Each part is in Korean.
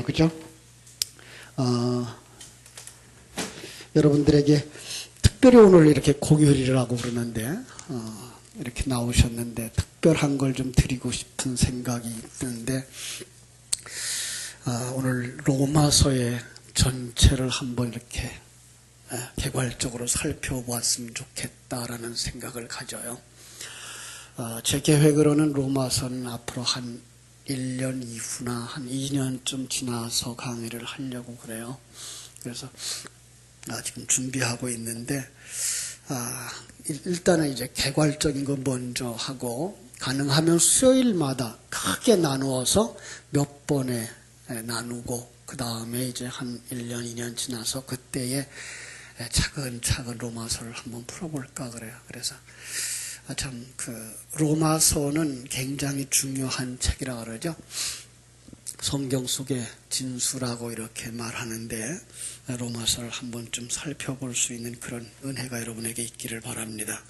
그죠? 여러분들에게 특별히 오늘 이렇게 공휴일이라고 그러는데, 이렇게 나오셨는데, 특별한 걸 좀 드리고 싶은 생각이 있는데, 오늘 로마서의 전체를 한번 이렇게 개괄적으로 살펴보았으면 좋겠다라는 생각을 가져요. 제 계획으로는 로마서는 앞으로 한 1년 이후나 한 2년쯤 지나서 강의를 하려고 그래요. 그래서 지금 준비하고 있는데, 일단은 이제 개괄적인 거 먼저 하고, 가능하면 수요일마다 크게 나누어서 몇 번에 나누고, 그 다음에 이제 한 1년, 2년 지나서 그때에 차근차근 로마서를 한번 풀어볼까 그래요. 그래서 참 로마서는 굉장히 중요한 책이라 그러죠. 성경 속의 진수라고 이렇게 말하는데, 로마서를 한번 좀 살펴볼 수 있는 그런 은혜가 여러분에게 있기를 바랍니다.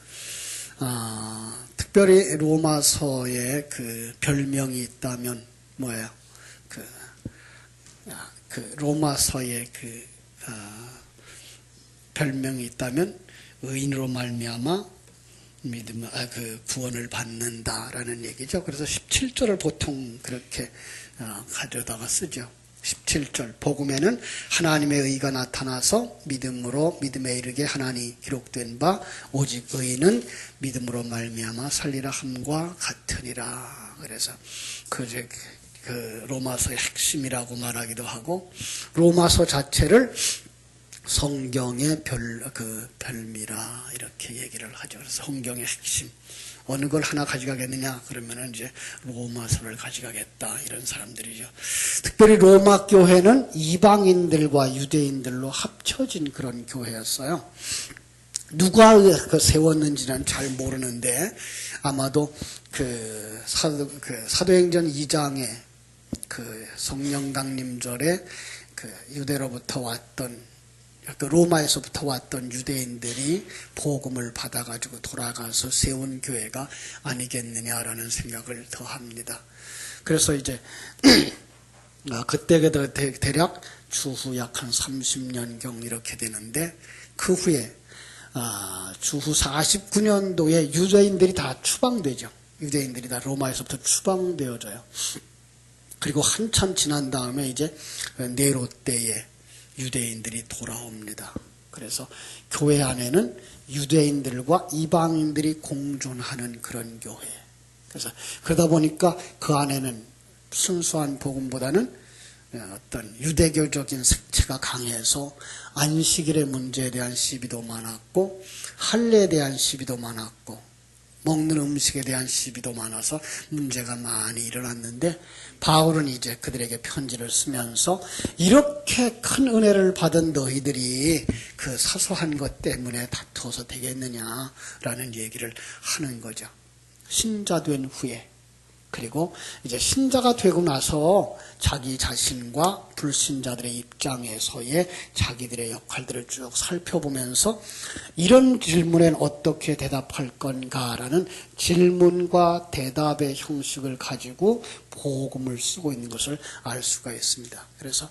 특별히 로마서에 그 별명이 있다면 뭐예요? 로마서에 별명이 있다면 의인으로 말미암아 구원을 받는다라는 얘기죠. 그래서 17절을 보통 그렇게 가져다가 쓰죠. 17절 복음에는 하나님의 의가 나타나서 믿음으로 믿음에 이르게 하나니 기록된 바 오직 의인은 믿음으로 말미암아 살리라 함과 같으니라. 그래서 그 로마서의 핵심이라고 말하기도 하고, 로마서 자체를 성경의 별미라 이렇게 얘기를 하죠. 그래서 성경의 핵심, 어느 걸 하나 가져가겠느냐 그러면은 이제 로마서를 가져가겠다 이런 사람들이죠. 특별히 로마 교회는 이방인들과 유대인들로 합쳐진 그런 교회였어요. 누가 세웠는지는 잘 모르는데, 아마도 사도행전 2장에 성령 강림절에 유대로부터 왔던, 로마에서부터 왔던 유대인들이 복음을 받아가지고 돌아가서 세운 교회가 아니겠느냐라는 생각을 더 합니다. 그래서 이제 그때 대략 주후 약 한 30년경 이렇게 되는데, 그 후에 주후 49년도에 유대인들이 다 추방되죠. 유대인들이 다 로마에서부터 추방되어져요. 그리고 한참 지난 다음에 이제 네로 때에 유대인들이 돌아옵니다. 그래서 교회 안에는 유대인들과 이방인들이 공존하는 그런 교회. 그래서 그러다 보니까 그 안에는 순수한 복음보다는 어떤 유대교적인 색채가 강해서 안식일의 문제에 대한 시비도 많았고, 할례에 대한 시비도 많았고, 먹는 음식에 대한 시비도 많아서 문제가 많이 일어났는데, 바울은 이제 그들에게 편지를 쓰면서 이렇게 큰 은혜를 받은 너희들이 그 사소한 것 때문에 다투어서 되겠느냐라는 얘기를 하는 거죠. 신자된 후에, 그리고 이제 신자가 되고 나서 자기 자신과 불신자들의 입장에서의 자기들의 역할들을 쭉 살펴보면서 이런 질문엔 어떻게 대답할 건가라는 질문과 대답의 형식을 가지고 복음을 쓰고 있는 것을 알 수가 있습니다. 그래서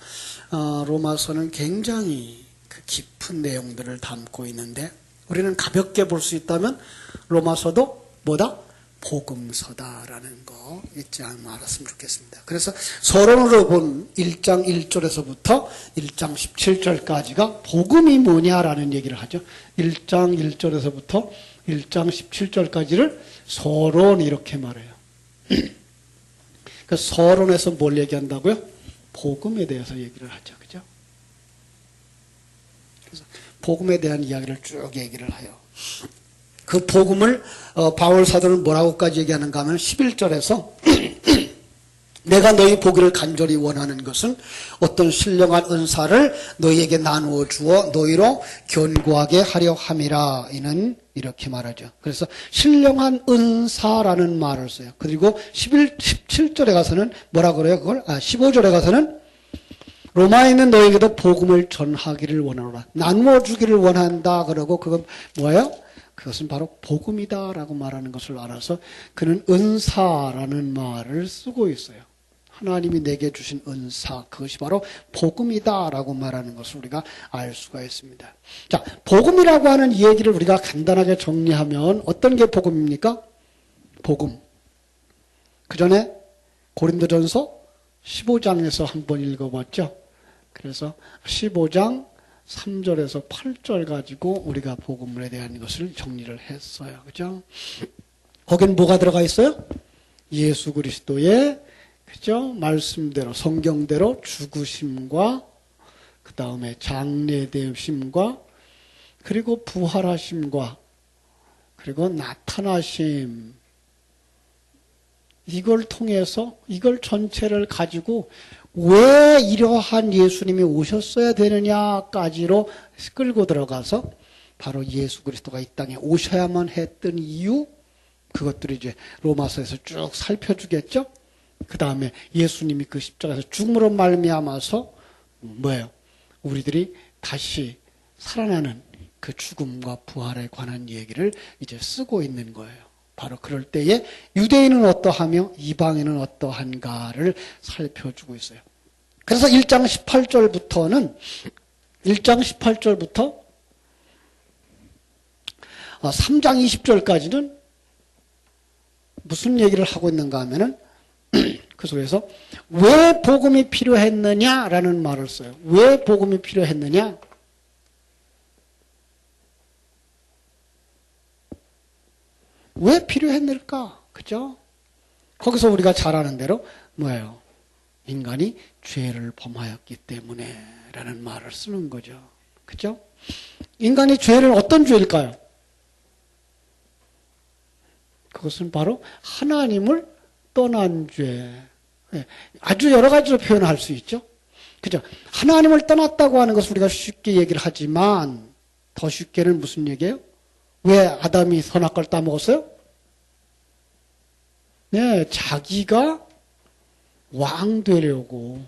로마서는 굉장히 깊은 내용들을 담고 있는데, 우리는 가볍게 볼 수 있다면 로마서도 뭐다? 복음서다라는 거 잊지 말았으면 좋겠습니다. 그래서 서론으로 본 1장 1절에서부터 1장 17절까지가 복음이 뭐냐라는 얘기를 하죠. 1장 1절에서부터 1장 17절까지를 서론 이렇게 말해요. 그 서론에서 뭘 얘기한다고요? 복음에 대해서 얘기를 하죠. 그죠? 그래서 복음에 대한 이야기를 쭉 얘기를 해요. 그 복음을 바울 사도는 뭐라고까지 얘기하는가 하면 11절에서 내가 너희 보기를 간절히 원하는 것은 어떤 신령한 은사를 너희에게 나누어 주어 너희로 견고하게 하려 함이라. 이는 이렇게 말하죠. 그래서 신령한 은사라는 말을 써요. 그리고 17절에 가서는 뭐라 그래요? 그걸 15절에 가서는 로마에 있는 너희에게도 복음을 전하기를 원하노라. 나누어 주기를 원한다. 그러고 그건 뭐예요? 그것은 바로 복음이다라고 말하는 것을 알아서 그는 은사라는 말을 쓰고 있어요. 하나님이 내게 주신 은사, 그것이 바로 복음이다라고 말하는 것을 우리가 알 수가 있습니다. 자, 복음이라고 하는 이 얘기를 우리가 간단하게 정리하면 어떤 게 복음입니까? 복음. 그 전에 고린도전서 15장에서 한번 읽어봤죠. 그래서 15장 3절에서 8절 가지고 우리가 복음에 대한 것을 정리를 했어요. 그죠? 거긴 뭐가 들어가 있어요? 예수 그리스도의, 그죠? 말씀대로, 성경대로 죽으심과, 그 다음에 장례되심과, 그리고 부활하심과, 그리고 나타나심. 이걸 통해서, 이걸 전체를 가지고 왜 이러한 예수님이 오셨어야 되느냐까지로 끌고 들어가서 바로 예수 그리스도가 이 땅에 오셔야만 했던 이유, 그것들을 이제 로마서에서 쭉 살펴주겠죠. 그 다음에 예수님이 그 십자가에서 죽음으로 말미암아서 뭐예요? 우리들이 다시 살아나는 그 죽음과 부활에 관한 얘기를 이제 쓰고 있는 거예요. 바로 그럴 때에 유대인은 어떠하며 이방인은 어떠한가를 살펴주고 있어요. 그래서 1장 18절부터 3장 20절까지는 무슨 얘기를 하고 있는가 하면은 그 속에서 왜 복음이 필요했느냐라는 말을 써요. 왜 복음이 필요했느냐? 왜 필요했을까? 그죠? 거기서 우리가 잘 아는 대로 뭐예요? 인간이 죄를 범하였기 때문에 라는 말을 쓰는 거죠. 그죠? 인간이 죄를 어떤 죄일까요? 그것은 바로 하나님을 떠난 죄. 아주 여러 가지로 표현할 수 있죠. 그죠? 하나님을 떠났다고 하는 것을 우리가 쉽게 얘기를 하지만 더 쉽게는 무슨 얘기예요? 왜 아담이 선악과를 따먹었어요? 네, 자기가 왕 되려고,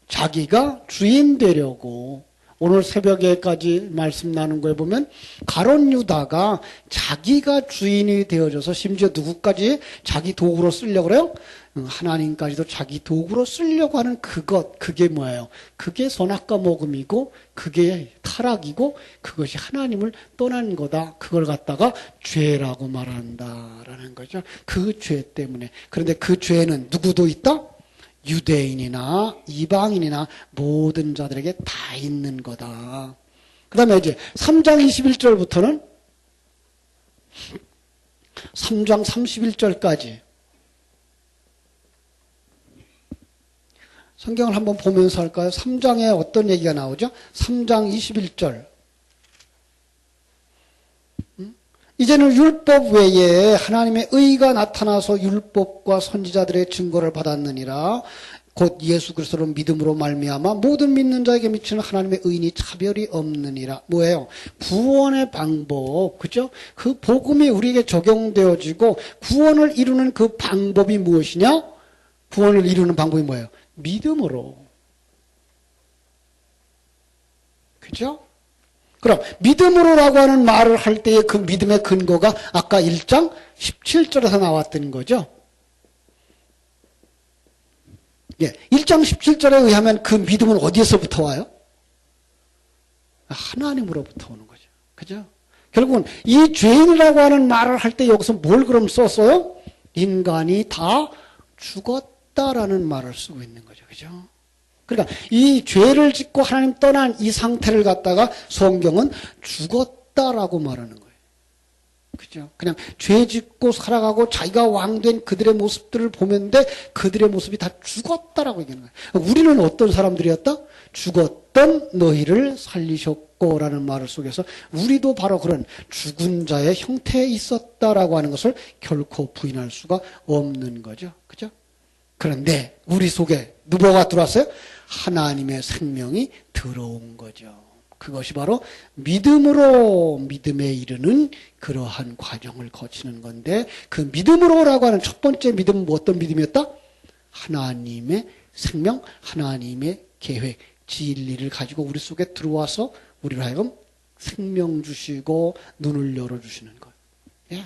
자기가 주인 되려고. 오늘 새벽에까지 말씀 나눈 거에 보면 가룟 유다가 자기가 주인이 되어져서 심지어 누구까지 자기 도구로 쓰려고 그래요? 하나님까지도 자기 도구로 쓰려고 하는 그게 뭐예요? 그게 선악과 모금이고 그게 타락이고 그것이 하나님을 떠난 거다. 그걸 갖다가 죄라고 말한다라는 거죠. 그 죄 때문에. 그런데 그 죄는 누구도 있다? 유대인이나 이방인이나 모든 자들에게 다 있는 거다. 그 다음에 이제 3장 21절부터는 3장 31절까지 성경을 한번 보면서 할까요? 3장에 어떤 얘기가 나오죠? 3장 21절. 이제는 율법 외에 하나님의 의가 나타나서 율법과 선지자들의 증거를 받았느니라. 곧 예수 그리스도로 믿음으로 말미암아 모든 믿는 자에게 미치는 하나님의 의인이 차별이 없느니라. 뭐예요? 구원의 방법, 그죠? 그 복음이 우리에게 적용되어지고 구원을 이루는 그 방법이 무엇이냐? 구원을 이루는 방법이 뭐예요? 믿음으로. 그죠? 그럼 믿음으로라고 하는 말을 할 때의 그 믿음의 근거가 아까 1장 17절에서 나왔던 거죠. 예, 1장 17절에 의하면 그 믿음은 어디에서부터 와요? 하나님으로부터 오는 거죠. 그죠? 결국은 이 죄인이라고 하는 말을 할 때 여기서 뭘 그럼 썼어요? 인간이 다 죽었다라는 말을 쓰고 있는 거죠. 그죠? 그러니까 이 죄를 짓고 하나님 떠난 이 상태를 갖다가 성경은 죽었다라고 말하는 거예요. 그죠? 그냥 죄 짓고 살아가고 자기가 왕된 그들의 모습들을 보면데 그들의 모습이 다 죽었다라고 얘기하는 거예요. 우리는 어떤 사람들이었다? 죽었던 너희를 살리셨고라는 말을 속에서 우리도 바로 그런 죽은 자의 형태에 있었다라고 하는 것을 결코 부인할 수가 없는 거죠. 그죠? 그런데 우리 속에 누구가 들어왔어요? 하나님의 생명이 들어온 거죠. 그것이 바로 믿음으로 믿음에 이르는 그러한 과정을 거치는 건데 그 믿음으로라고 하는 첫 번째 믿음은 어떤 믿음이었다? 하나님의 생명, 하나님의 계획, 진리를 가지고 우리 속에 들어와서 우리를 하여금 생명 주시고 눈을 열어주시는 거예요. 예.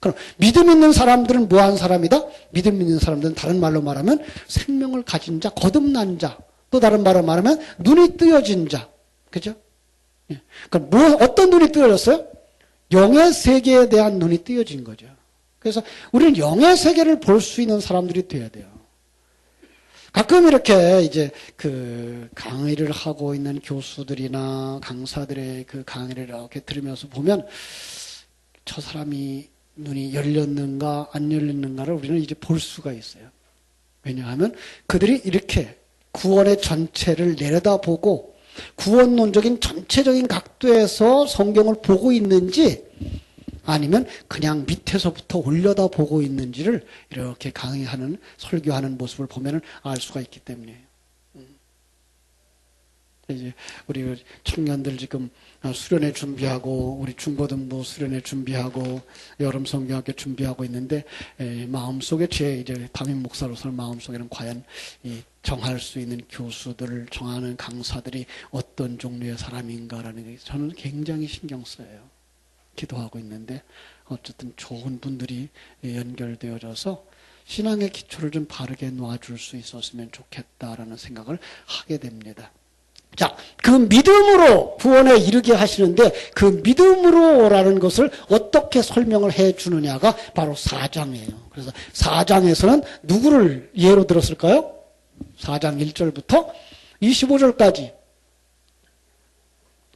그럼 믿음 있는 사람들은 뭐한 사람이다? 믿음 있는 사람들은 다른 말로 말하면 생명을 가진 자, 거듭난 자. 또 다른 말로 말하면 눈이 뜨여진 자. 그죠? 예. 그럼 어떤 눈이 뜨여졌어요? 영의 세계에 대한 눈이 뜨여진 거죠. 그래서 우리는 영의 세계를 볼 수 있는 사람들이 돼야 돼요. 가끔 이렇게 이제 그 강의를 하고 있는 교수들이나 강사들의 그 강의를 이렇게 들으면서 보면 저 사람이 눈이 열렸는가 안 열렸는가를 우리는 이제 볼 수가 있어요. 왜냐하면 그들이 이렇게 구원의 전체를 내려다보고 구원론적인 전체적인 각도에서 성경을 보고 있는지 아니면 그냥 밑에서부터 올려다 보고 있는지를 이렇게 강의하는 설교하는 모습을 보면 알 수가 있기 때문이에요. 이제 우리 청년들 지금 수련회 준비하고 우리 중고등부 수련회 준비하고 여름 성경학교 준비하고 있는데 마음속에 제 이제 담임 목사로서는 마음속에는 과연 이 정할 수 있는 교수들을 정하는 강사들이 어떤 종류의 사람인가라는 게 저는 굉장히 신경 써요. 기도하고 있는데 어쨌든 좋은 분들이 연결되어져서 신앙의 기초를 좀 바르게 놔줄 수 있었으면 좋겠다라는 생각을 하게 됩니다. 자, 그 믿음으로 구원에 이르게 하시는데 그 믿음으로라는 것을 어떻게 설명을 해 주느냐가 바로 4장이에요. 그래서 4장에서는 누구를 예로 들었을까요? 4장 1절부터 25절까지.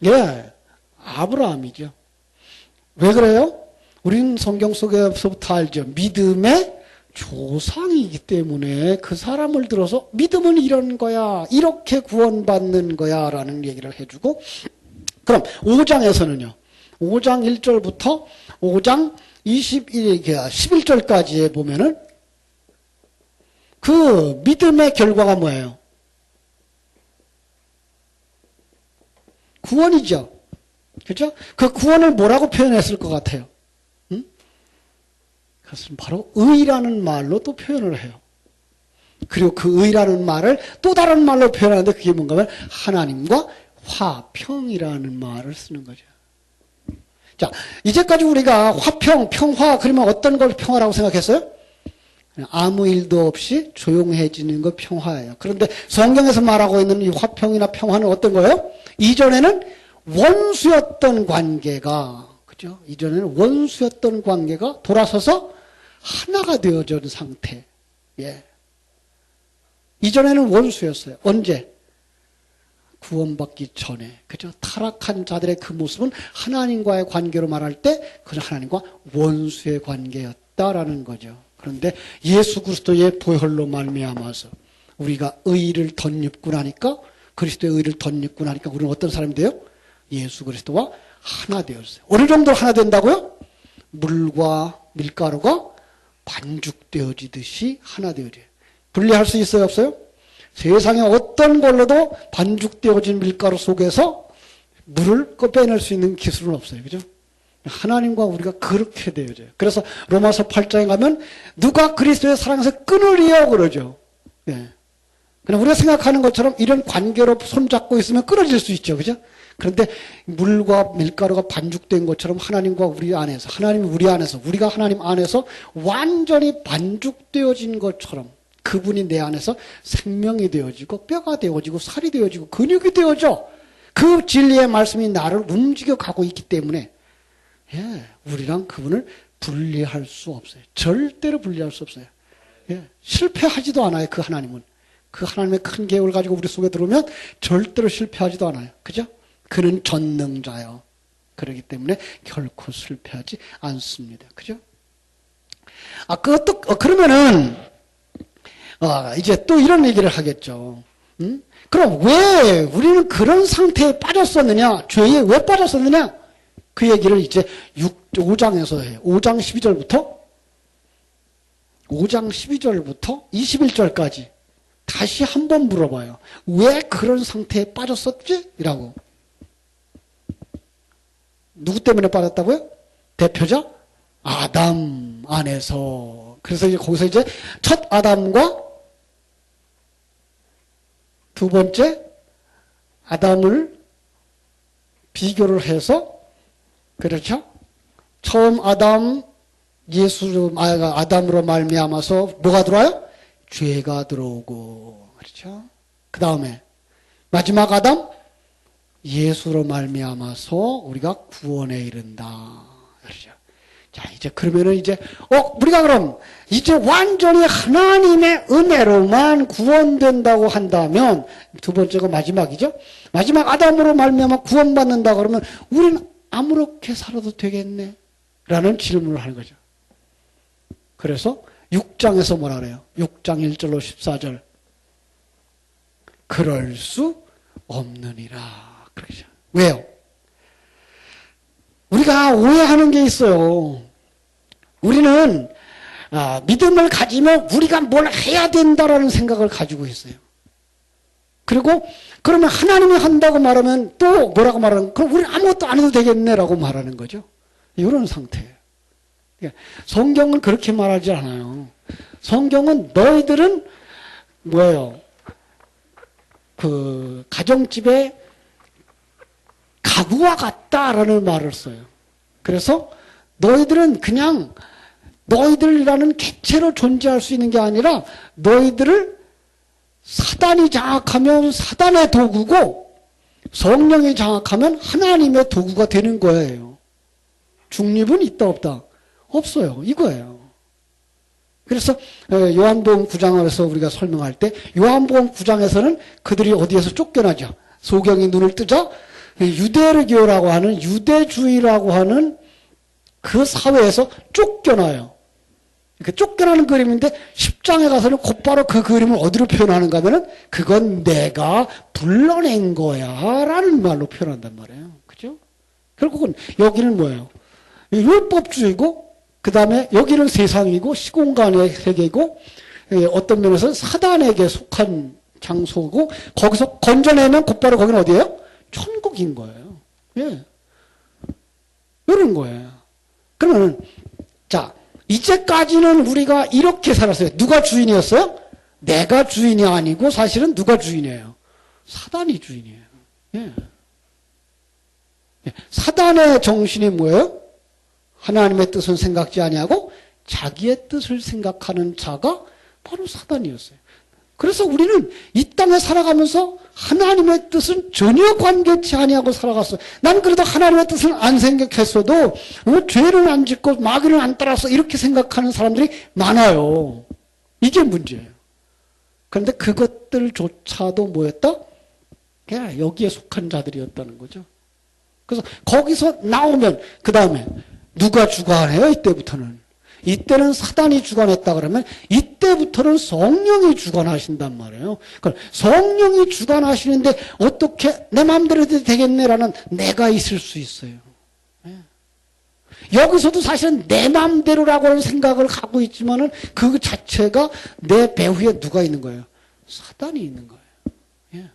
예, 아브라함이죠. 왜 그래요? 우리는 성경 속에서부터 알죠. 믿음의 조상이기 때문에 그 사람을 들어서 믿음은 이런 거야. 이렇게 구원받는 거야. 라는 얘기를 해주고 그럼 5장에서는요. 5장 1절부터 5장 11절까지에 보면은 그 믿음의 결과가 뭐예요? 구원이죠. 그죠? 그 구원을 뭐라고 표현했을 것 같아요? 응? 그것은 바로 의라는 말로 또 표현을 해요. 그리고 그 의라는 말을 또 다른 말로 표현하는데 그게 뭔가 하면 하나님과 화평이라는 말을 쓰는 거죠. 자, 이제까지 우리가 화평, 평화, 그러면 어떤 걸 평화라고 생각했어요? 아무 일도 없이 조용해지는 것 평화예요. 그런데 성경에서 말하고 있는 이 화평이나 평화는 어떤 거예요? 이전에는 원수였던 관계가, 그죠? 이전에는 원수였던 관계가 돌아서서 하나가 되어진 상태. 예. 이전에는 원수였어요. 언제? 구원받기 전에. 그죠? 타락한 자들의 그 모습은 하나님과의 관계로 말할 때, 그는 하나님과 원수의 관계였다라는 거죠. 그런데 예수 그리스도의 보혈로 말미암아서 우리가 의를 덧입고 나니까, 그리스도의 의를 덧입고 나니까 우리는 어떤 사람이 돼요? 예수 그리스도와 하나 되었어요. 어느 정도 하나 된다고요? 물과 밀가루가 반죽되어지듯이 하나 되어져요. 분리할 수 있어요, 없어요? 세상에 어떤 걸로도 반죽되어진 밀가루 속에서 물을 빼낼 수 있는 기술은 없어요. 그죠? 하나님과 우리가 그렇게 되어져요. 그래서 로마서 8장에 가면 누가 그리스도의 사랑에서 끊으리요 그러죠. 예. 그냥 우리가 생각하는 것처럼 이런 관계로 손잡고 있으면 끊어질 수 있죠. 그죠? 그런데 물과 밀가루가 반죽된 것처럼 하나님과 우리 안에서, 하나님이 우리 안에서, 우리가 하나님 안에서 완전히 반죽되어진 것처럼 그분이 내 안에서 생명이 되어지고 뼈가 되어지고 살이 되어지고 근육이 되어져. 그 진리의 말씀이 나를 움직여 가고 있기 때문에 예, 우리랑 그분을 분리할 수 없어요. 절대로 분리할 수 없어요. 예, 실패하지도 않아요. 그 하나님은. 그 하나님의 큰 계획을 가지고 우리 속에 들어오면 절대로 실패하지도 않아요. 그죠? 그는 전능자요. 그렇기 때문에 결코 실패하지 않습니다. 그죠? 그러면은, 이제 또 이런 얘기를 하겠죠. 그럼 왜 우리는 그런 상태에 빠졌었느냐? 죄에 왜 빠졌었느냐? 그 얘기를 이제 5장에서 해요. 5장 12절부터 21절까지 다시 한번 물어봐요. 왜 그런 상태에 빠졌었지? 이라고. 누구 때문에 빠졌다고요? 대표자? 아담 안에서. 그래서 이제 거기서 이제 첫 아담과 두 번째 아담을 비교를 해서, 그렇죠? 처음 아담, 아담으로 말미암아서 뭐가 들어와요? 죄가 들어오고, 그렇죠? 그 다음에 마지막 아담, 예수로 말미암아서 우리가 구원에 이른다. 그렇죠? 자, 이제 그러면은 이제 우리가 그럼 이제 완전히 하나님의 은혜로만 구원된다고 한다면 두 번째가 마지막이죠. 마지막 아담으로 말미암아 구원받는다 그러면 우리는 아무렇게 살아도 되겠네? 라는 질문을 하는 거죠. 그래서 6장에서 뭐라 그래요? 6장 1절로 14절. 그럴 수 없느니라. 그러죠. 왜요? 우리가 오해하는 게 있어요. 우리는 믿음을 가지면 우리가 뭘 해야 된다라는 생각을 가지고 있어요. 그리고 그러면 하나님이 한다고 말하면 또 뭐라고 말하는, 그럼 우리는 아무것도 안 해도 되겠네라고 말하는 거죠. 이런 상태예요. 성경은 그렇게 말하지 않아요. 성경은 너희들은 뭐예요? 그 가정집에 가구와 같다라는 말을 써요. 그래서 너희들은 그냥 너희들이라는 객체로 존재할 수 있는 게 아니라 너희들을 사단이 장악하면 사단의 도구고 성령이 장악하면 하나님의 도구가 되는 거예요. 중립은 있다 없다? 없어요. 이거예요. 그래서 요한복음 9장에서 우리가 설명할 때 요한복음 9장에서는 그들이 어디에서 쫓겨나죠. 소경이 눈을 뜨자 유대교라고 하는 유대주의라고 하는 그 사회에서 쫓겨나요. 그 쫓겨나는 그림인데 10장에 가서는 곧바로 그 그림을 어디로 표현하는가 하면은 그건 내가 불러낸 거야 라는 말로 표현한단 말이에요. 그죠? 결국은 여기는 뭐예요? 율법주의고 그 다음에 여기는 세상이고 시공간의 세계고 어떤 면에서는 사단에게 속한 장소고 거기서 건져내면 곧바로 거기는 어디예요? 천국인 거예요. 예. 이런 거예요. 그러면 자 이제까지는 우리가 이렇게 살았어요. 누가 주인이었어요? 내가 주인이 아니고 사실은 누가 주인이에요? 사단이 주인이에요. 예. 사단의 정신이 뭐예요? 하나님의 뜻은 생각지 아니하고 자기의 뜻을 생각하는 자가 바로 사단이었어요. 그래서 우리는 이 땅에 살아가면서 하나님의 뜻은 전혀 관계치 아니하고 살아갔어요. 난 그래도 하나님의 뜻을 안 생각했어도 죄를 안 짓고 마귀를 안 따라서 이렇게 생각하는 사람들이 많아요. 이게 문제예요. 그런데 그것들조차도 뭐였다? 그냥 여기에 속한 자들이었다는 거죠. 그래서 거기서 나오면 그 다음에 누가 주관해요? 이때부터는. 이때는 사단이 주관했다 그러면 이때부터는 성령이 주관하신단 말이에요. 그러니까 성령이 주관하시는데 어떻게 내 마음대로 해도 되겠네라는 내가 있을 수 있어요. 여기서도 사실은 내 마음대로라고 하는 생각을 갖고 있지만은 그 자체가 내 배후에 누가 있는 거예요? 사단이 있는 거예요.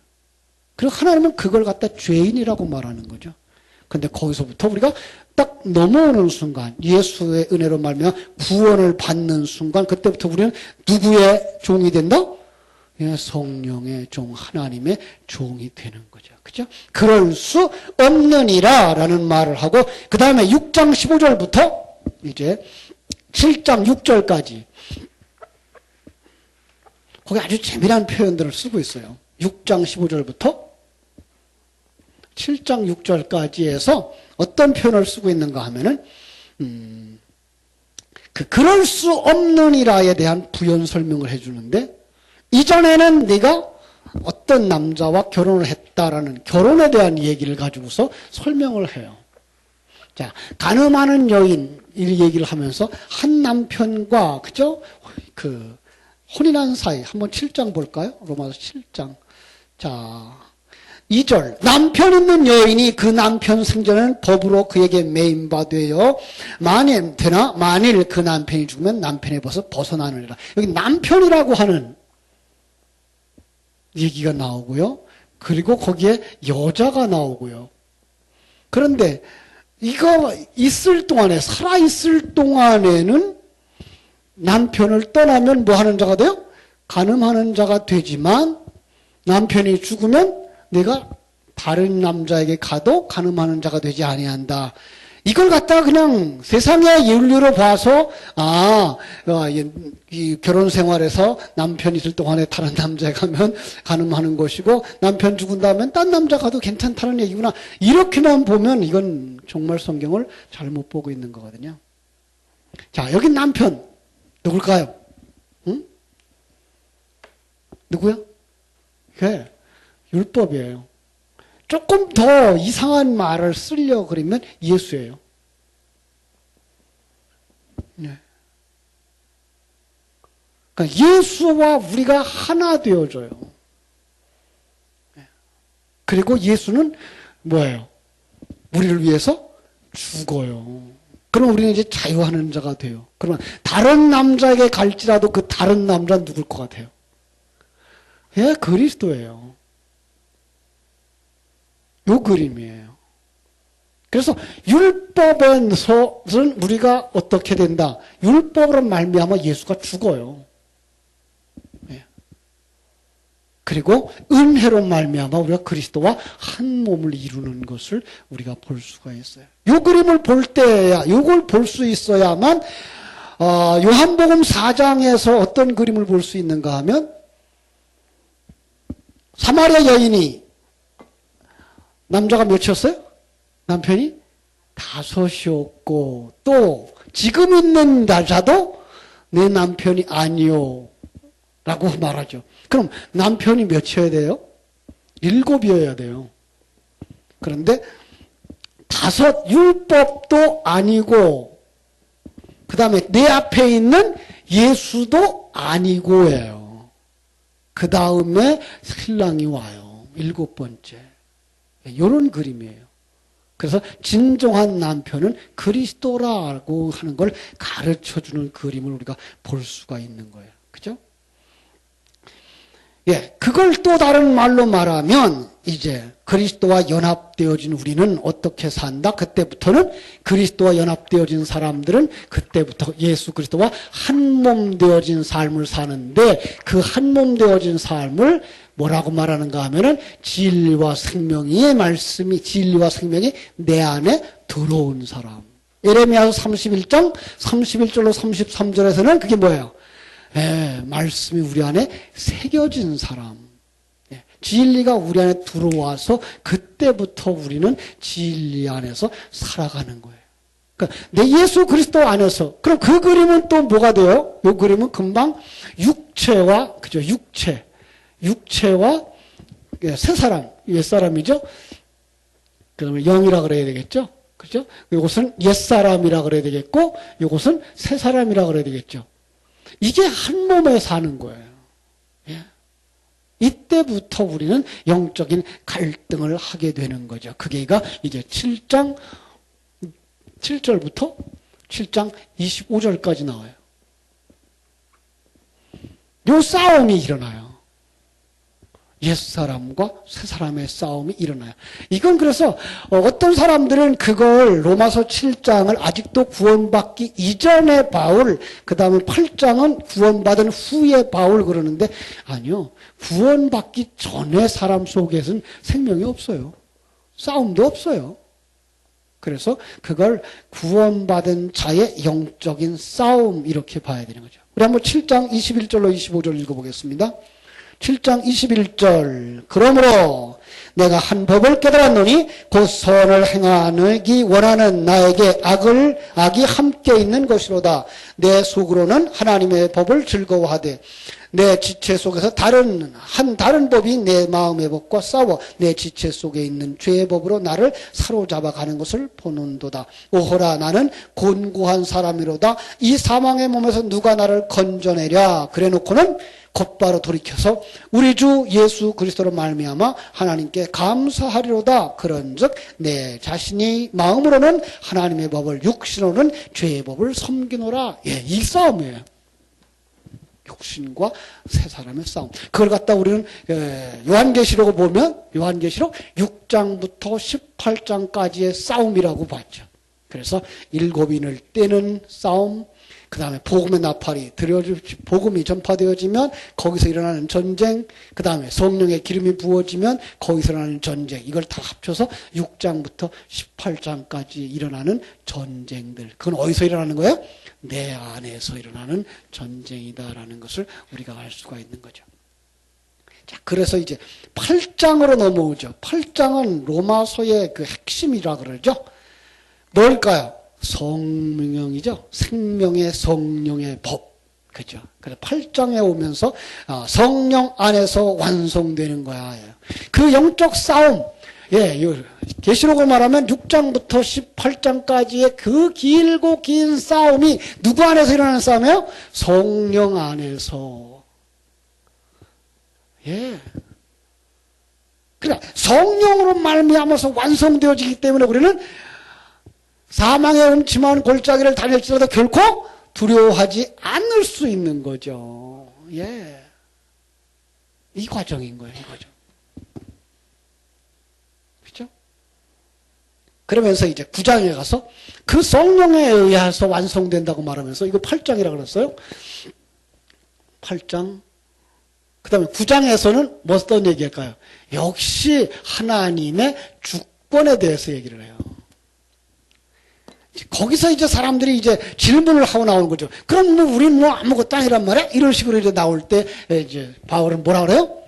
그리고 하나님은 그걸 갖다 죄인이라고 말하는 거죠. 근데 거기서부터 우리가 딱 넘어오는 순간 예수의 은혜로 말미암아 구원을 받는 순간 그때부터 우리는 누구의 종이 된다? 성령의 종, 하나님의 종이 되는 거죠. 그죠? 그럴 수 없느니라 라는 말을 하고 그 다음에 6장 15절부터 이제 7장 6절까지 거기 아주 재미난 표현들을 쓰고 있어요. 6장 15절부터 7장 6절까지 해서 어떤 표현을 쓰고 있는가 하면은 그럴 수 없느니라에 대한 부연 설명을 해주는데 이전에는 네가 어떤 남자와 결혼을 했다라는 결혼에 대한 얘기를 가지고서 설명을 해요. 자, 간음하는 여인 이 얘기를 하면서 한 남편과 그죠? 그 혼인한 사이 한번 7장 볼까요? 로마서 7장. 자, 2절 남편 있는 여인이 그 남편 생전에는 법으로 그에게 매인바 되어 만일 그 남편이 죽으면 남편의 벗어 벗어나느니라. 여기 남편이라고 하는 얘기가 나오고요. 그리고 거기에 여자가 나오고요. 그런데 이거 있을 동안에 살아있을 동안에는 남편을 떠나면 뭐 하는 자가 돼요? 간음하는 자가 되지만 남편이 죽으면 내가 다른 남자에게 가도 간음하는 자가 되지 아니한다. 이걸 갖다가 그냥 세상의 윤리로 봐서 이 결혼 생활에서 남편 있을 동안에 다른 남자에 가면 가늠하는 것이고 남편 죽은 다음엔 딴 남자 가도 괜찮다는 얘기구나. 이렇게만 보면 이건 정말 성경을 잘못 보고 있는 거거든요. 자, 여기 남편 누굴까요? 응? 누구야? 그게 율법이에요. 조금 더 이상한 말을 쓰려고 그러면 예수예요. 네. 그러니까 예수와 우리가 하나 되어져요. 네. 그리고 예수는 뭐예요? 우리를 위해서 죽어요. 그럼 우리는 이제 자유하는 자가 돼요. 그러면 다른 남자에게 갈지라도 그 다른 남자는 누굴 것 같아요? 예, 그리스도예요. 요 그림이에요. 그래서 율법에서는 우리가 어떻게 된다? 율법으로 말미암아 예수가 죽어요. 예. 그리고 은혜로 말미암아 우리가 그리스도와 한 몸을 이루는 것을 우리가 볼 수가 있어요. 요 그림을 볼 때야, 요걸 볼 수 있어야만 요한복음 4장에서 어떤 그림을 볼 수 있는가 하면 사마리아 여인이 남자가 몇이었어요? 남편이 5이었고 또 지금 있는 여자도 내 남편이 아니요 라고 말하죠. 그럼 남편이 몇이어야 돼요? 7이어야 돼요. 그런데 5 율법도 아니고 그 다음에 내 앞에 있는 예수도 아니고예요. 그 다음에 신랑이 와요. 7번째. 이런 그림이에요. 그래서 진정한 남편은 그리스도라고 하는 걸 가르쳐주는 그림을 우리가 볼 수가 있는 거예요. 그죠? 예, 그걸 또 다른 말로 말하면 이제 그리스도와 연합되어진 우리는 어떻게 산다? 그때부터는 그리스도와 연합되어진 사람들은 그때부터 예수 그리스도와 한 몸 되어진 삶을 사는데 그 한 몸 되어진 삶을 뭐라고 말하는가 하면은 진리와 생명의 말씀이 진리와 생명이 내 안에 들어온 사람. 예레미야서 31장 31절로 33절에서는 그게 뭐예요? 말씀이 우리 안에 새겨진 사람. 진리가 우리 안에 들어와서 그때부터 우리는 진리 안에서 살아가는 거예요. 그러니까 내 예수 그리스도 안에서. 그럼 그 그림은 또 뭐가 돼요? 이 그림은 금방 육체와 그죠? 육체와 새 사람, 옛 사람이죠. 그러면 영이라 그래야 되겠죠. 그죠? 이것은 옛 사람이라 그래야 되겠고, 이것은 새 사람이라 그래야 되겠죠. 이게 한 몸에 사는 거예요. 예. 이때부터 우리는 영적인 갈등을 하게 되는 거죠. 그게가 이제 7장 7절부터 7장 25절까지 나와요. 요 싸움이 일어나요. 옛사람과 새사람의 싸움이 일어나요. 이건 그래서 어떤 사람들은 그걸 로마서 7장을 아직도 구원받기 이전의 바울, 그 다음에 8장은 구원받은 후의 바울 그러는데 아니요. 구원받기 전의 사람 속에서는 생명이 없어요. 싸움도 없어요. 그래서 그걸 구원받은 자의 영적인 싸움 이렇게 봐야 되는 거죠. 우리 한번 7장 21절로 25절 읽어보겠습니다. 7장 21절 그러므로 내가 한 법을 깨달았노니 곧 선을 행하기 원하는 나에게 악이 함께 있는 것이로다. 내 속으로는 하나님의 법을 즐거워하되 내 지체 속에서 다른 법이 내 마음의 법과 싸워 내 지체 속에 있는 죄의 법으로 나를 사로잡아 가는 것을 보는도다. 오호라 나는 곤고한 사람이로다. 이 사망의 몸에서 누가 나를 건져내랴. 그래놓고는 곧바로 돌이켜서 우리 주 예수 그리스도로 말미암아 하나님께 감사하리로다. 그런즉 내 자신이 마음으로는 하나님의 법을 육신으로는 죄의 법을 섬기노라. 예, 이 싸움이에요. 육신과 새 사람의 싸움. 그걸 갖다 우리는 요한계시록을 보면 요한계시록 6장부터 18장까지의 싸움이라고 봤죠. 그래서 7인을 떼는 싸움, 그 다음에 복음의 나팔이 복음이 전파되어지면 거기서 일어나는 전쟁, 그 다음에 성령의 기름이 부어지면 거기서 일어나는 전쟁, 이걸 다 합쳐서 6장부터 18장까지 일어나는 전쟁들. 그건 어디서 일어나는 거예요? 내 안에서 일어나는 전쟁이다라는 것을 우리가 알 수가 있는 거죠. 자, 그래서 이제 8장으로 넘어오죠. 8장은 로마서의 그 핵심이라 그러죠. 뭘까요? 성령이죠. 생명의 성령의 법. 그죠? 그래서 8장에 오면서 성령 안에서 완성되는 거야. 그 영적 싸움. 예, 계시록을 말하면 6장부터 18장까지의 그 길고 긴 싸움이 누구 안에서 일어나는 싸움이에요? 성령 안에서. 예. 그러니까 성령으로 말미암아서 완성되어지기 때문에 우리는 사망의 음침한 골짜기를 다닐지라도 결코 두려워하지 않을 수 있는 거죠. 예. 이 과정인 거예요, 이 과정. 그렇죠? 그러면서 이제 9장에 가서 그 성령에 의해서 완성된다고 말하면서 이거 8장이라고 그랬어요. 8장. 그 다음에 9장에서는 뭐 어떤 얘기할까요? 역시 하나님의 주권에 대해서 얘기를 해요. 거기서 이제 사람들이 이제 질문을 하고 나오는 거죠. 그럼 뭐 우리는 뭐 아무것도 아니란 말이야? 이런 식으로 이제 나올 때 이제 바울은 뭐라 그래요?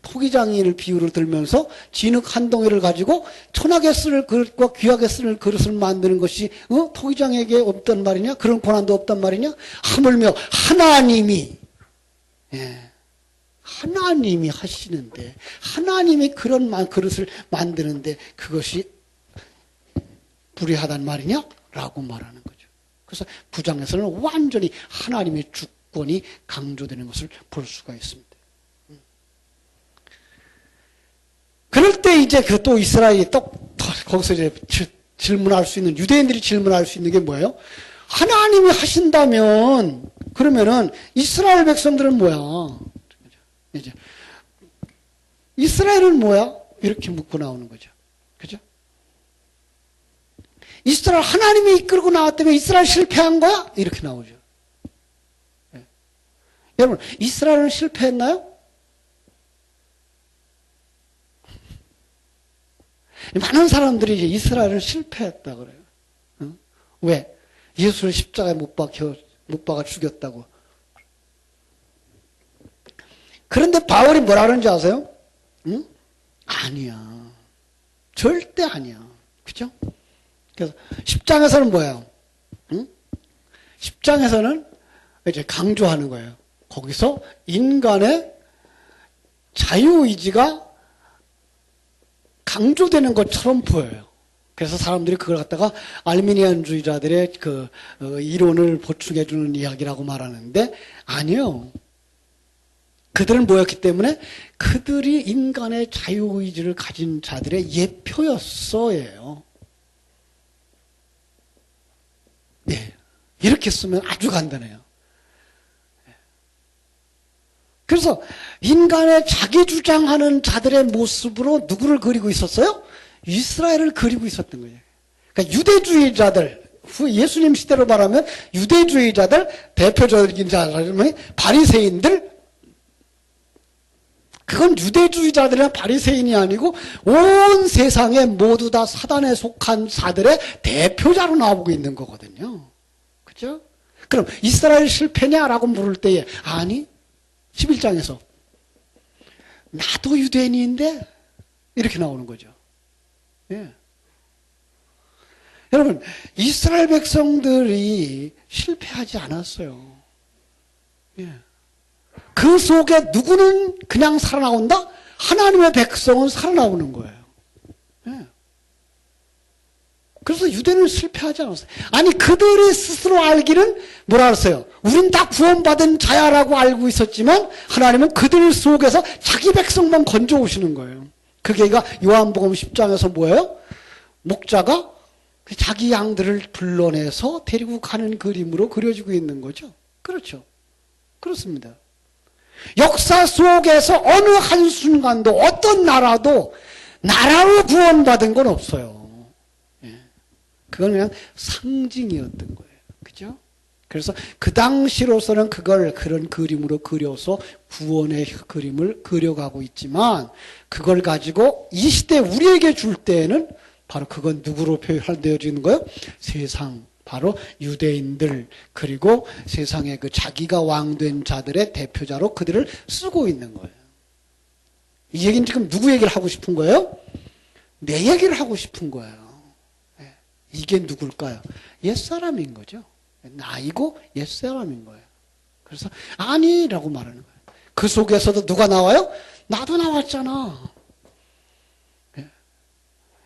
토기장이를 비유를 들면서 진흙 한 덩이를 가지고 천하게 쓸 그릇과 귀하게 쓸 그릇을 만드는 것이 토기장에게 없단 말이냐? 그런 고난도 없단 말이냐? 하물며 하나님이 하나님이 하시는데 하나님이 그런 그릇을 만드는데 그것이 불의하단 말이냐? 라고 말하는 거죠. 그래서 9장에서는 완전히 하나님의 주권이 강조되는 것을 볼 수가 있습니다. 그럴 때 이제 그 또 이스라엘이 또 거기서 이제 질문할 수 있는, 유대인들이 질문할 수 있는 게 뭐예요? 하나님이 하신다면 그러면은 이스라엘 백성들은 뭐야? 이제 이스라엘은 뭐야? 이렇게 묻고 나오는 거죠. 그죠? 이스라엘 하나님이 이끌고 나왔다면 이스라엘 실패한 거야? 이렇게 나오죠. 네. 여러분, 이스라엘은 실패했나요? 많은 사람들이 이제 이스라엘은 실패했다 그래요. 응? 왜? 예수를 십자가에 못 박아 죽였다고. 그런데 바울이 뭐라 그러는지 아세요? 응? 아니야. 절대 아니야. 그죠? 그래서 10장에서는 뭐예요? 응? 10장에서는 이제 강조하는 거예요. 거기서 인간의 자유의지가 강조되는 것처럼 보여요. 그래서 사람들이 그걸 갖다가 알미니안주의자들의 그 이론을 보충해주는 이야기라고 말하는데 아니요. 그들은 뭐였기 때문에 그들이 인간의 자유의지를 가진 자들의 예표였어요. 네, 이렇게 쓰면 아주 간단해요. 그래서 인간의 자기 주장하는 자들의 모습으로 누구를 그리고 있었어요? 이스라엘을 그리고 있었던 거예요. 그러니까 유대주의자들, 예수님 시대로 말하면 유대주의자들, 대표적인 자들은 바리새인들, 그건 유대주의자들이나 바리새인이 아니고 온 세상에 모두 다 사단에 속한 자들의 대표자로 나오고 있는 거거든요. 그죠? 그럼 이스라엘 실패냐라고 물을 때에 아니, 11장에서 나도 유대인인데 이렇게 나오는 거죠. 예. 여러분, 이스라엘 백성들이 실패하지 않았어요. 예. 그 속에 누구는 그냥 살아나온다? 하나님의 백성은 살아나오는 거예요. 예. 그래서 유대는 실패하지 않았어요. 아니, 그들이 스스로 알기는 뭐라 그랬어요? 우린 다 구원받은 자야라고 알고 있었지만 하나님은 그들 속에서 자기 백성만 건져오시는 거예요. 그게가 요한복음 10장에서 뭐예요? 목자가 자기 양들을 불러내서 데리고 가는 그림으로 그려지고 있는 거죠. 그렇죠. 그렇습니다. 역사 속에서 어느 한순간도 어떤 나라도 나라로 구원받은 건 없어요. 예. 그건 그냥 상징이었던 거예요. 그죠? 그래서 그 당시로서는 그걸 그런 그림으로 그려서 구원의 그림을 그려가고 있지만 그걸 가지고 이 시대 우리에게 줄 때에는 바로 그건 누구로 표현되어지는 거예요? 세상, 바로 유대인들, 그리고 세상의 그 자기가 왕된 자들의 대표자로 그들을 쓰고 있는 거예요. 이 얘기는 지금 누구 얘기를 하고 싶은 거예요? 내 얘기를 하고 싶은 거예요. 이게 누굴까요? 옛사람인 거죠. 나이고 옛사람인 거예요. 그래서 아니라고 말하는 거예요. 그 속에서도 누가 나와요? 나도 나왔잖아.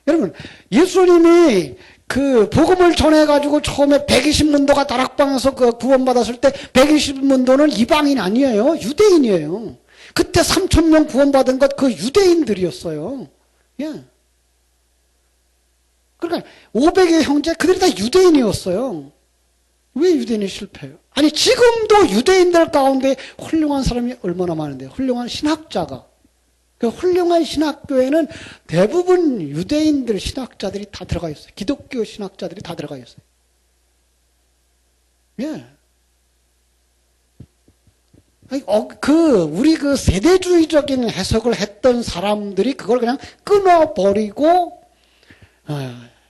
여러분, 예수님이 그 복음을 전해가지고 처음에 120문도가 다락방에서 그 구원받았을 때 120문도는 이방인 아니에요. 유대인이에요. 그때 3,000명 구원받은 것 그 유대인들이었어요. 예. 그러니까 500의 형제 그들이 다 유대인이었어요. 왜 유대인이 실패해요? 아니 지금도 유대인들 가운데 훌륭한 사람이 얼마나 많은데 훌륭한 신학자가 그 훌륭한 신학교에는 대부분 유대인들 신학자들이 다 들어가 있어요. 기독교 신학자들이 다 들어가 있어요. 예. 우리 그 세대주의적인 해석을 했던 사람들이 그걸 그냥 끊어버리고,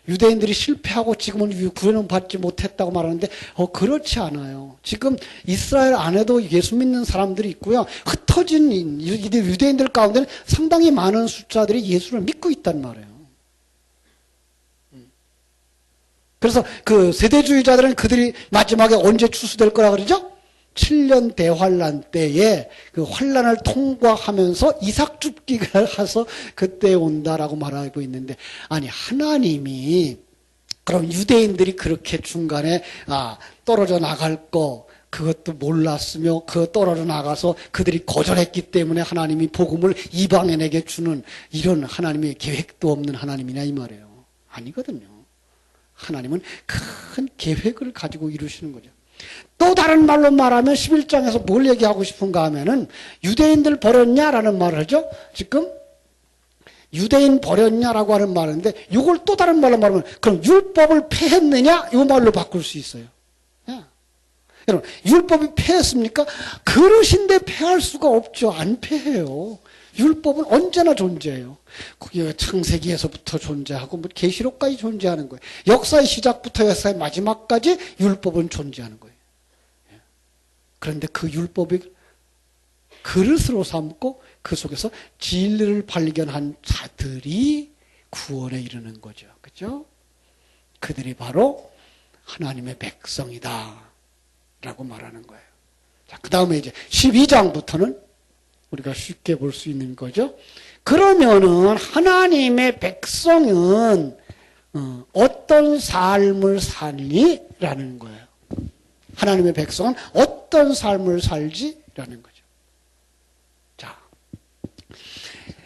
유대인들이 실패하고 지금은 구원을 받지 못했다고 말하는데, 그렇지 않아요. 지금 이스라엘 안에도 예수 믿는 사람들이 있고요. 흩어진 유대인들 가운데는 상당히 많은 숫자들이 예수를 믿고 있단 말이에요. 그래서 그 세대주의자들은 그들이 마지막에 언제 추수될 거라 그러죠? 7년 대환란 때에 그 환란을 통과하면서 이삭 줍기가 해서 그때 온다라고 말하고 있는데, 아니 하나님이 그럼 유대인들이 그렇게 중간에 떨어져 나갈 거 그것도 몰랐으며 그 떨어져 나가서 그들이 거절했기 때문에 하나님이 복음을 이방인에게 주는 이런 하나님의 계획도 없는 하나님이냐 이 말이에요. 아니거든요. 하나님은 큰 계획을 가지고 이루시는 거죠. 또 다른 말로 말하면 11장에서 뭘 얘기하고 싶은가 하면은 유대인들 버렸냐라는 말을 하죠. 지금 유대인 버렸냐라고 하는 말인데 이걸 또 다른 말로 말하면 그럼 율법을 폐했느냐 이 말로 바꿀 수 있어요. 여러분 율법이 폐했습니까? 그릇인데 폐할 수가 없죠. 안 폐해요. 율법은 언제나 존재해요. 그게 창세기에서부터 존재하고 뭐 계시록까지 존재하는 거예요. 역사의 시작부터 역사의 마지막까지 율법은 존재하는 거예요. 그런데 그 율법이 그릇으로 삼고 그 속에서 진리를 발견한 자들이 구원에 이르는 거죠. 그죠? 그들이 바로 하나님의 백성이다 라고 말하는 거예요. 자, 그 다음에 이제 12장부터는 우리가 쉽게 볼 수 있는 거죠. 그러면은 하나님의 백성은 어떤 삶을 살니? 라는 거예요. 하나님의 백성은 어떤 삶을 살지? 라는 거죠. 자,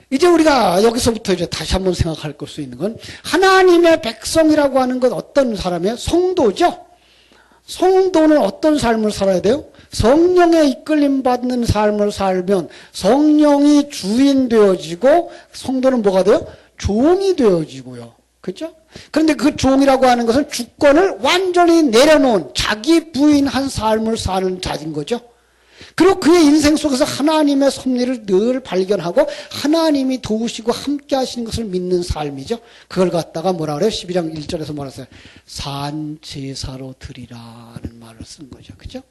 이제 우리가 여기서부터 이제 다시 한번 생각할 수 있는 건 하나님의 백성이라고 하는 건 어떤 사람이에요? 성도죠? 성도는 어떤 삶을 살아야 돼요? 성령의 이끌림 받는 삶을 살면 성령이 주인 되어지고 성도는 뭐가 돼요? 종이 되어지고요. 그렇죠? 그런데 그 종이라고 하는 것은 주권을 완전히 내려놓은 자기 부인한 삶을 사는 자인 거죠. 그리고 그의 인생 속에서 하나님의 섭리를 늘 발견하고 하나님이 도우시고 함께 하시는 것을 믿는 삶이죠. 그걸 갖다가 뭐라 그래요? 12장 1절에서 말했어요. 산제사로 드리라는 말을 쓴 거죠. 그죠?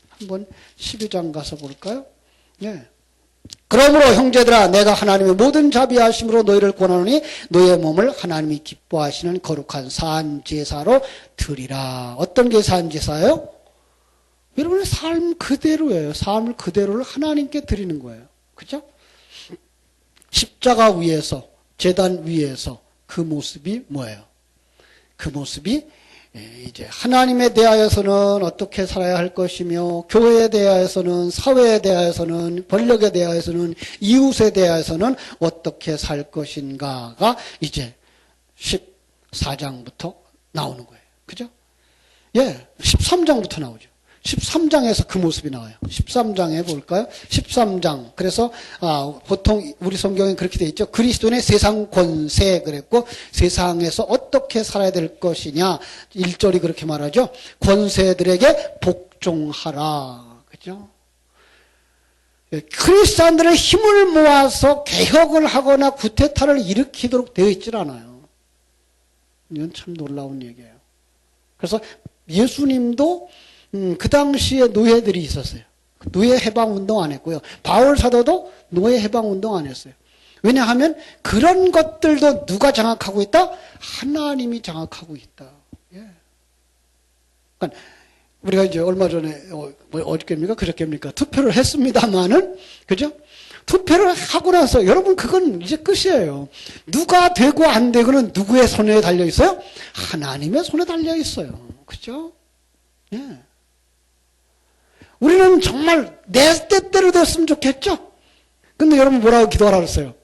한번 12장 가서 볼까요? 네. 그러므로 형제들아 내가 하나님의 모든 자비하심으로 너희를 권하노니 너희의 몸을 하나님이 기뻐하시는 거룩한 산제사로 드리라. 어떤 게 산제사예요? 여러분의 삶 그대로예요. 삶을 그대로를 하나님께 드리는 거예요. 그죠? 십자가 위에서, 제단 위에서 그 모습이 뭐예요? 그 모습이 이제 하나님에 대하여서는 어떻게 살아야 할 것이며 교회에 대하여서는 사회에 대하여서는 권력에 대하여서는 이웃에 대하여서는 어떻게 살 것인가가 이제 14장부터 나오는 거예요. 그죠? 예, 13장부터 나오죠. 13장에서 그 모습이 나와요. 13장에 볼까요? 13장. 그래서 보통 우리 성경에 그렇게 돼 있죠. 그리스도인의 세상 권세 그랬고 세상에서 어떻게 살아야 될 것이냐. 1절이 그렇게 말하죠. 권세들에게 복종하라. 그죠? 크리스찬들의 힘을 모아서 개혁을 하거나 구테타를 일으키도록 되어 있질 않아요. 이건 참 놀라운 얘기예요. 그래서 예수님도 그 당시에 노예들이 있었어요. 노예 해방 운동 안 했고요. 바울 사도도 노예 해방 운동 안 했어요. 왜냐하면 그런 것들도 누가 장악하고 있다? 하나님이 장악하고 있다. 예. 그러니까 우리가 이제 얼마 전에 어저께입니까? 그저께입니까? 투표를 했습니다만은, 그죠? 투표를 하고 나서 여러분 그건 이제 끝이에요. 누가 되고 안 되고는 누구의 손에 달려 있어요? 하나님의 손에 달려 있어요. 그죠? 예. 우리는 정말 내 뜻대로 됐으면 좋겠죠? 근데 여러분 뭐라고 기도하라 그랬어요?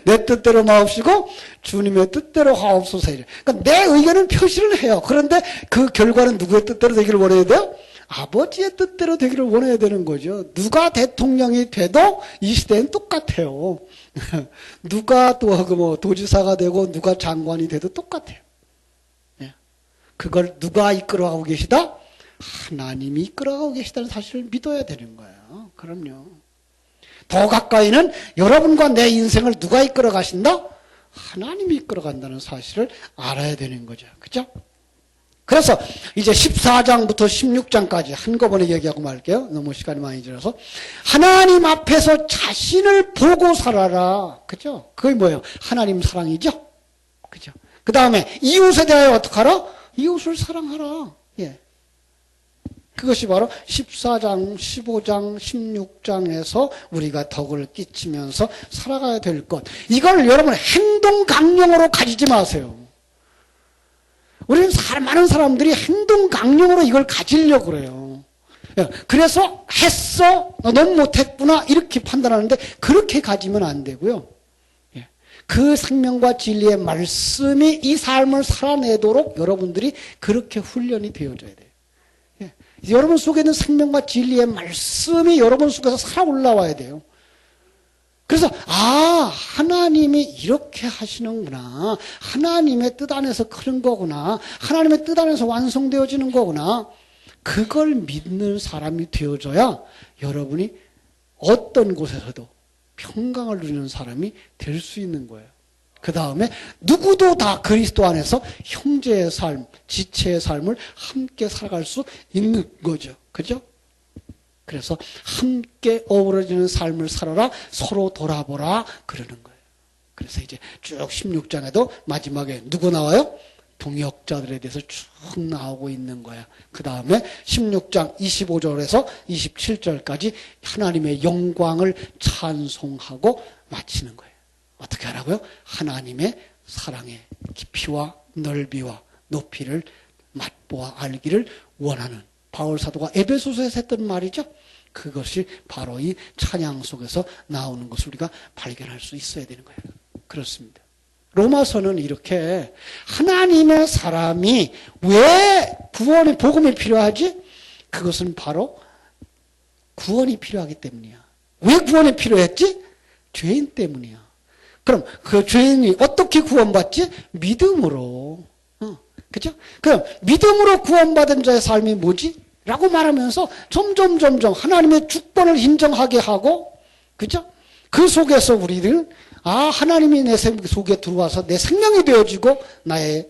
내 뜻대로 마옵시고 주님의 뜻대로 하옵소서. 그러니까 내 의견은 표시를 해요. 그런데 그 결과는 누구의 뜻대로 되기를 원해야 돼요? 아버지의 뜻대로 되기를 원해야 되는 거죠. 누가 대통령이 돼도 이 시대는 똑같아요. 누가 또 도지사가 되고 누가 장관이 돼도 똑같아요. 예. 그걸 누가 이끌어가고 계시다? 하나님이 이끌어가고 계시다는 사실을 믿어야 되는 거예요. 그럼요. 더 가까이는 여러분과 내 인생을 누가 이끌어 가신다? 하나님이 이끌어 간다는 사실을 알아야 되는 거죠. 그죠? 그래서 이제 14장부터 16장까지 한꺼번에 얘기하고 말게요. 너무 시간이 많이 들어서. 하나님 앞에서 자신을 보고 살아라. 그죠? 그게 뭐예요? 하나님 사랑이죠? 그죠? 그 다음에 이웃에 대하여 어떻게 하라? 이웃을 사랑하라. 예. 그것이 바로 14장, 15장, 16장에서 우리가 덕을 끼치면서 살아가야 될 것. 이걸 여러분 행동 강령으로 가지지 마세요. 우리는 많은 사람들이 행동 강령으로 이걸 가지려고 그래요. 그래서 했어? 너무 못했구나? 이렇게 판단하는데 그렇게 가지면 안 되고요. 그 생명과 진리의 말씀이 이 삶을 살아내도록 여러분들이 그렇게 훈련이 되어져야 돼요. 여러분 속에 있는 생명과 진리의 말씀이 여러분 속에서 살아 올라와야 돼요. 그래서 하나님이 이렇게 하시는구나. 하나님의 뜻 안에서 그런 거구나. 하나님의 뜻 안에서 완성되어지는 거구나. 그걸 믿는 사람이 되어져야 여러분이 어떤 곳에서도 평강을 누리는 사람이 될 수 있는 거예요. 그 다음에 누구도 다 그리스도 안에서 형제의 삶, 지체의 삶을 함께 살아갈 수 있는 거죠. 그죠? 그래서 함께 어우러지는 삶을 살아라, 서로 돌아보라 그러는 거예요. 그래서 이제 쭉 16장에도 마지막에 누구 나와요? 동역자들에 대해서 쭉 나오고 있는 거야. 그 다음에 16장 25절에서 27절까지 하나님의 영광을 찬송하고 마치는 거예요. 어떻게 하라고요? 하나님의 사랑의 깊이와 넓이와 높이를 맛보아 알기를 원하는 바울 사도가 에베소서에서 했던 말이죠. 그것이 바로 이 찬양 속에서 나오는 것을 우리가 발견할 수 있어야 되는 거예요. 그렇습니다. 로마서는 이렇게 하나님의 사람이 왜 구원의 복음이 필요하지? 그것은 바로 구원이 필요하기 때문이야. 왜 구원이 필요했지? 죄인 때문이야. 그럼 그 죄인이 어떻게 구원받지? 믿음으로. 그죠? 그럼 믿음으로 구원받은 자의 삶이 뭐지? 라고 말하면서 점점 하나님의 주권을 인정하게 하고, 그죠? 그 속에서 우리는 하나님이 내 속에 들어와서 내 생명이 되어지고 나의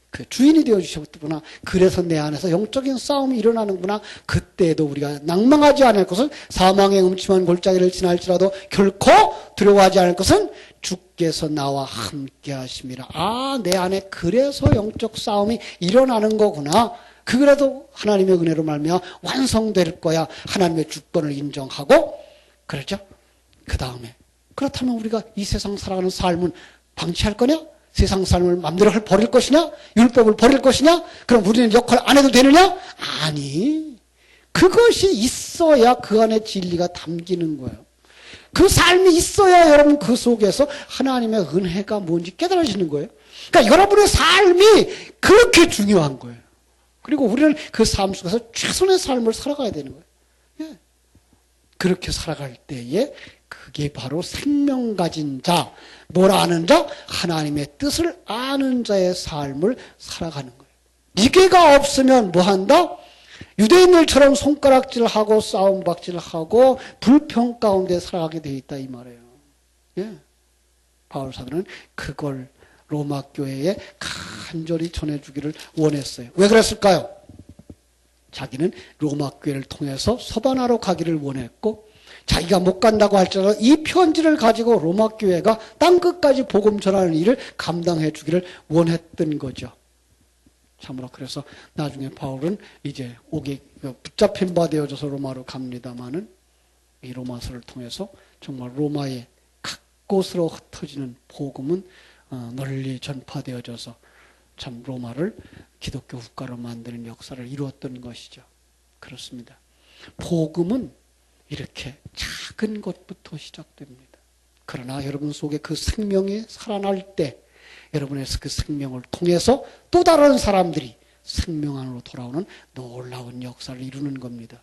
그 주인이 되어주셨구나. 그래서 내 안에서 영적인 싸움이 일어나는구나. 그때도 우리가 낭망하지 않을 것은 사망의 음침한 골짜기를 지날지라도 결코 두려워하지 않을 것은 주께서 나와 함께 하심이라. 내 안에 그래서 영적 싸움이 일어나는 거구나. 그래도 하나님의 은혜로 말미암아 완성될 거야. 하나님의 주권을 인정하고, 그렇죠? 그 다음에 그렇다면 우리가 이 세상 살아가는 삶은 방치할 거냐? 세상 삶을 마음대로 버릴 것이냐? 율법을 버릴 것이냐? 그럼 우리는 역할 안 해도 되느냐? 아니, 그것이 있어야 그 안에 진리가 담기는 거예요. 그 삶이 있어야 여러분 그 속에서 하나님의 은혜가 뭔지 깨달아지는 거예요. 그러니까 여러분의 삶이 그렇게 중요한 거예요. 그리고 우리는 그 삶 속에서 최선의 삶을 살아가야 되는 거예요. 예. 그렇게 살아갈 때에 그게 바로 생명 가진 자, 뭘 아는 자? 하나님의 뜻을 아는 자의 삶을 살아가는 거예요. 이게가 없으면 뭐 한다? 유대인들처럼 손가락질하고 싸움박질하고 불평 가운데 살아가게 돼 있다 이 말이에요. 예. 바울 사도는 그걸 로마 교회에 간절히 전해주기를 원했어요. 왜 그랬을까요? 자기는 로마 교회를 통해서 서바나로 가기를 원했고 자기가 못 간다고 할지라도 이 편지를 가지고 로마 교회가 땅끝까지 복음 전하는 일을 감당해 주기를 원했던 거죠. 참으로 그래서 나중에 바울은 이제 붙잡힌 바 되어져서 로마로 갑니다마는 이 로마서를 통해서 정말 로마의 각 곳으로 흩어지는 복음은 널리 전파되어져서 참 로마를 기독교 국가로 만드는 역사를 이루었던 것이죠. 그렇습니다. 복음은 이렇게 작은 것부터 시작됩니다. 그러나 여러분 속에 그 생명이 살아날 때 여러분의 그 생명을 통해서 또 다른 사람들이 생명 안으로 돌아오는 놀라운 역사를 이루는 겁니다.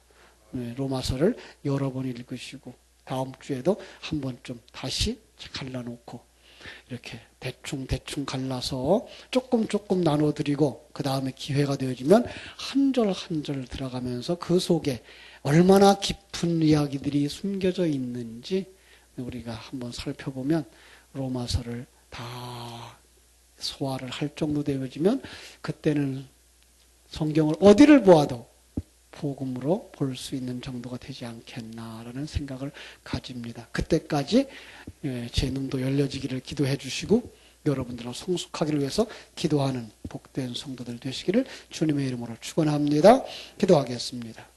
로마서를 여러 번 읽으시고 다음 주에도 한 번쯤 다시 갈라놓고 이렇게 대충 갈라서 조금 나눠드리고 그 다음에 기회가 되어지면 한 절 한 절 들어가면서 그 속에 얼마나 깊은 이야기들이 숨겨져 있는지 우리가 한번 살펴보면 로마서를 다 소화를 할 정도 되어지면 그때는 성경을 어디를 보아도 복음으로 볼 수 있는 정도가 되지 않겠나라는 생각을 가집니다. 그때까지 제 눈도 열려지기를 기도해 주시고 여러분들은 성숙하기를 위해서 기도하는 복된 성도들 되시기를 주님의 이름으로 축원합니다. 기도하겠습니다.